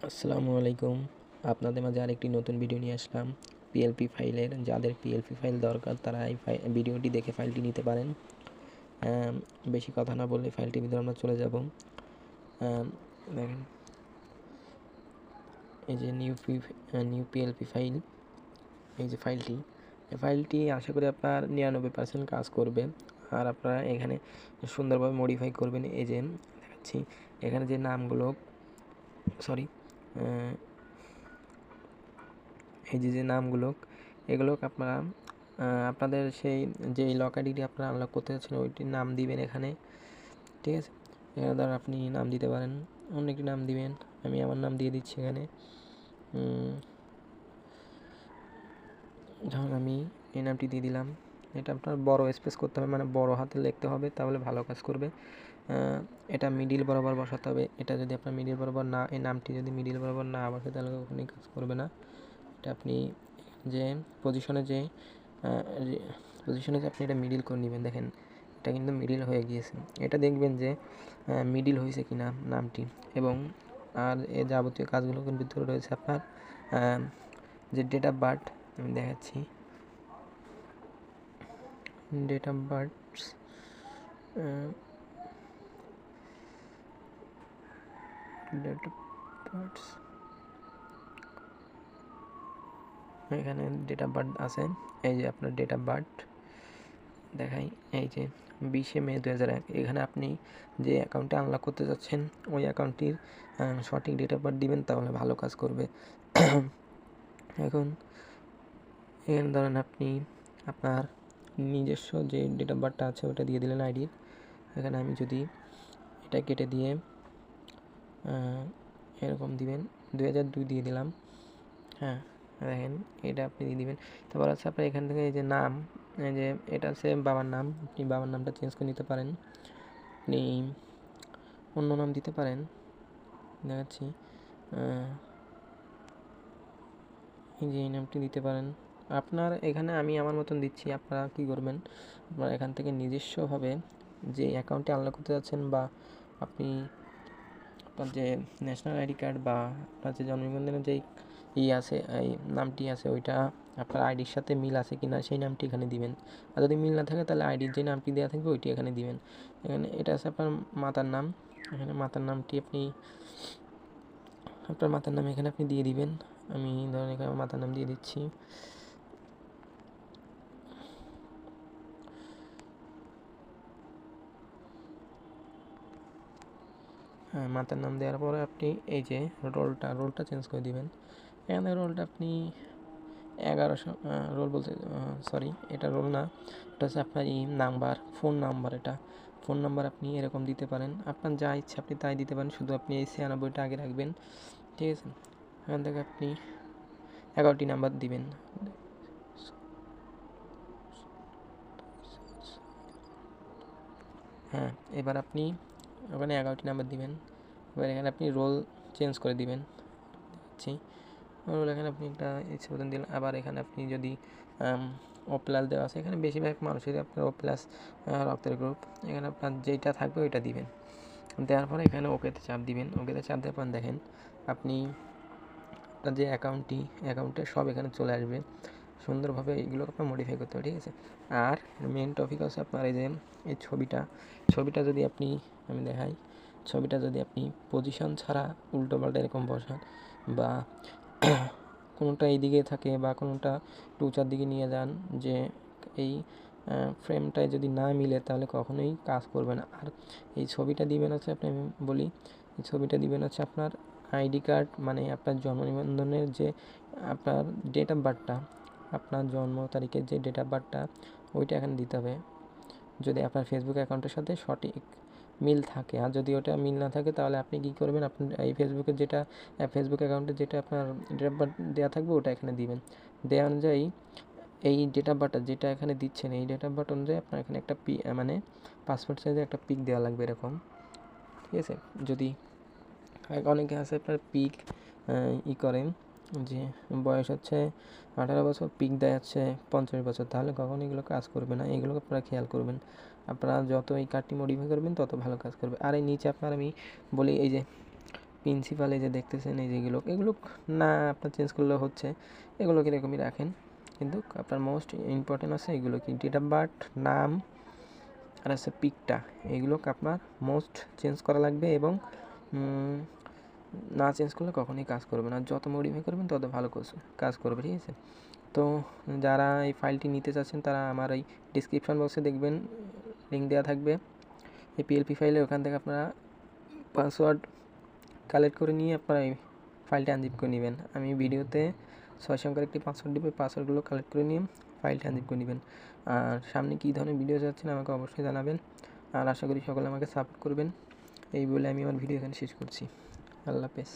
আসসালামু আলাইকুম। আপনাদের মাঝে আরেকটি নতুন ভিডিও নিয়ে আসলাম পিএলপি ফাইলের। যাদের পিএলপি ফাইল দরকার তারা এই ভিডিওটি দেখে ফাইলটি নিতে পারেন। বেশি কথা না বললে ফাইলটির ভিতরে আমরা চলে যাব। দেখেন, এই যে নিউ পিএলপি ফাইল, এই যে ফাইলটি আশা করি আপনার 99% কাজ করবে। আর আপনারা এখানে সুন্দরভাবে মডিফাই করবেন। এই যে দেখাচ্ছি, এখানে যে নামগুলো এই যে নামগুলো, এগুলো আপনারা আপনাদের সেই যে লক আইডিটি আপনারা আনলক করতে যাচ্ছেন ওইটির নাম দিবেন এখানে, ঠিক আছে। এখানে ধর আপনি নাম দিতে পারেন, অন্য একটি নাম দিবেন। আমি আমার নাম দিয়ে দিচ্ছি এখানে। ধরুন আমি এই নামটি দিয়ে দিলাম। এটা আপনার বড় স্পেস করতে হবে, মানে বড় হাতে লিখতে হবে, তাহলে ভালো কাজ করবে। এটা মিডিল বরাবর বসাতে হবে। এটা যদি আপনার মিডিল বরাবর না, এই নামটি যদি মিডিল বরাবর না বসে তাহলে কখনোই কাজ করবে না। এটা আপনি যে পজিশনে যে আপনি এটা মিডিল করে নেবেন। দেখেন, এটা কিন্তু মিডিল হয়ে গিয়েছে। এটা দেখবেন যে মিডিল হয়েছে কিনা নামটি, এবং আর এ যাবতীয় কাজগুলো কিন্তু ভিতরে রয়েছে আপনার যে ডেট অফ বার্থ। আমি দেখাচ্ছি ডেট অফ বার্থ। এখানে ডেট অফ বার্থ আছে। এই যে আপনার ডেট অফ বার্থ দেখাই, এই যে 20 মে 2001। এখানে আপনি যে অ্যাকাউন্টে আনলক করতে যাচ্ছেন ওই অ্যাকাউন্টটির সঠিক ডেট অফ বার্থ দিবেন, তাহলে ভালো কাজ করবে। এখন এখানে ধরেন আপনি আপনার নিজস্ব যে ডেট অফ বার্থটা আছে ওটা দিয়ে দিলেন আইডির। এখানে আমি যদি এটা কেটে দিয়ে এরকম দিবেন 2002 দিয়ে দিলাম। হ্যাঁ, দেখেন, এটা আপনি দিয়ে দিবেন। তারপর আছে আপনার এখান থেকে এই যে নাম, এই যে এটা আছে বাবার নাম। আপনি বাবার নামটা চেঞ্জ করে নিতে পারেন, আপনি অন্য নাম দিতে পারেন। দেখাচ্ছি, এই যে এই নামটি দিতে পারেন আপনার। এখানে আমি আমার মতন দিচ্ছি, আপনারা কী করবেন, আপনারা এখান থেকে নিজস্বভাবে যে অ্যাকাউন্টে আনলক করতে যাচ্ছেন, বা আপনি আপনার যে ন্যাশনাল আইডি কার্ড বা আপনার যে জন্ম নিবন্ধনের যেই আছে, এই নামটি আছে, ওইটা আপনার আইডির সাথে মিল আছে কিনা সেই নামটি এখানে দিবেন। আর যদি মিল না থাকে তাহলে আইডির যে নামটি দেওয়া থাকবে ওইটি এখানে দিবেন। এখানে এটা আছে আপনার মাতার নাম। এখানে মাতার নামটি আপনার মাতার নাম এখানে আপনি দিয়ে দিবেন। আমি ধরেন এখানে মাতার নাম দিয়ে দিচ্ছি। হ্যাঁ, মাতার নাম দেওয়ার পরে আপনি এই যে রোলটা চেঞ্জ করে দিবেন। এখানে রোলটা আপনি 1100 রোল বলতে এটা রোল না, এটা হচ্ছে আপনার ফোন নাম্বার। এটা ফোন নাম্বার আপনি এরকম দিতে পারেন, আপনার যা ইচ্ছা আপনি তাই দিতে পারেন, শুধু আপনি এই 96টা আগে রাখবেন, ঠিক আছে। এখান থেকে আপনি 11টি নাম্বার দিবেন। হ্যাঁ, এবার আপনি ওখানে 11টি নাম্বার দিবেন। এবার এখানে আপনি রোল চেঞ্জ করে দিবেন। দেখছি রোল এখানে আপনি একটা ইচ্ছে মতন দিলেন। আবার এখানে আপনি যদি ও প্লাস দেওয়া আছে, এখানে বেশিরভাগ মানুষেরই আপনার ও প্লাস রক্তের গ্রুপ। এখানে আপনার যেইটা থাকবে ওইটা দিবেন। দেওয়ার পরে এখানে ওকেতে চাপ দিবেন। ওকেতে চাপ দেওয়ার পর দেখেন আপনি আপনার যে অ্যাকাউন্টে সব এখানে চলে আসবে সুন্দরভাবে। এইগুলো আপনার মডিফাই করতে হবে, ঠিক আছে। আর মেন টপিক হচ্ছে আপনার এই যে এই ছবিটা যদি আপনি, আমি দেখাই, ছবিটা যদি আপনি পজিশন ছাড়া উল্টোপাল্টা এরকম বসান, বা কোনোটা এই দিকে থাকে বা কোনোটা একটু উঁচার দিকে নিয়ে যান, যে এই ফ্রেমটায় যদি না মিলে তাহলে কখনোই কাজ করবে না। আর এই ছবিটা দিবেন হচ্ছে, আপনি আমি বলি, এই ছবিটা দিবেন হচ্ছে আপনার আইডি কার্ড, মানে আপনার জন্ম নিবন্ধনের যে আপনার ডেট অফ বার্থটা, আপনার জন্ম তারিখের যে ডেট অফ বার্থটা ওইটা এখানে দিতে হবে, যদি আপনার ফেসবুক অ্যাকাউন্টের সাথে সঠিক মিল থাকে। আর যদি ওটা মিল না থাকে তাহলে আপনি কী করবেন, আপনার এই ফেসবুক অ্যাকাউন্টে যেটা আপনার ডেট অফ বার্থ দেওয়া থাকবে ওটা এখানে দিবেন। দেওয়া অনুযায়ী এই ডেট অফ বার্থটা যেটা এখানে দিচ্ছেন, এই ডেট অফ বার্থ অনুযায়ী আপনার এখানে একটা মানে পাসপোর্ট সাইজে একটা পিক দেওয়া লাগবে এরকম, ঠিক আছে। যদি অনেকে আছে আপনার পিক করেন যে বয়স হচ্ছে 18 বছর, পিক দেয় হচ্ছে 50 বছর, তাহলে কখনো এগুলো কাজ করবে না। এগুলো আপনারা খেয়াল করবেন। আপনারা যত এই কার্ডটি মডিফাই করবেন তত ভালো কাজ করবে। আর এই নিচে আপনার আমি বলি, এই যে প্রিন্সিপাল এই যে দেখতেছেন এই যেগুলো এগুলো না আপনার চেঞ্জ করলে হচ্ছে, এগুলোকে এরকমই রাখেন। কিন্তু আপনার মোস্ট ইম্পর্টেন্ট আছে এগুলো কি ডেট অফ বার্থ, নাম আর আছে পিকটা, এগুলোকে আপনার মোস্ট চেঞ্জ করা লাগবে এবং না চেঞ্জ করলে কখনোই কাজ করবে না। যত মডিফাই করবেন তত ভালো কাজ করবে, ঠিক আছে। তো যারা এই ফাইলটি নিতে চাচ্ছেন তারা আমার এই ডিসক্রিপশন বক্সে দেখবেন লিঙ্ক দেওয়া থাকবে এই পিএলপি ফাইলে, ওখান থেকে আপনারা পাসওয়ার্ড কালেক্ট করে নিয়ে আপনারা এই ফাইলটা আনজিপ করে নেবেন। আমি ভিডিওতে 6 সংখ্যার একটি পাসওয়ার্ড দেবো, পাসওয়ার্ডগুলো কালেক্ট করে নিয়ে ফাইলটা আনজিপ করে নেবেন। আর সামনে কী ধরনের ভিডিও চাচ্ছেন আমাকে অবশ্যই জানাবেন, আর আশা করি সকলে আমাকে সাপোর্ট করবেন। এই বলে আমি আমার ভিডিও এখানে শেষ করছি। আল্লাহ হাফেজ।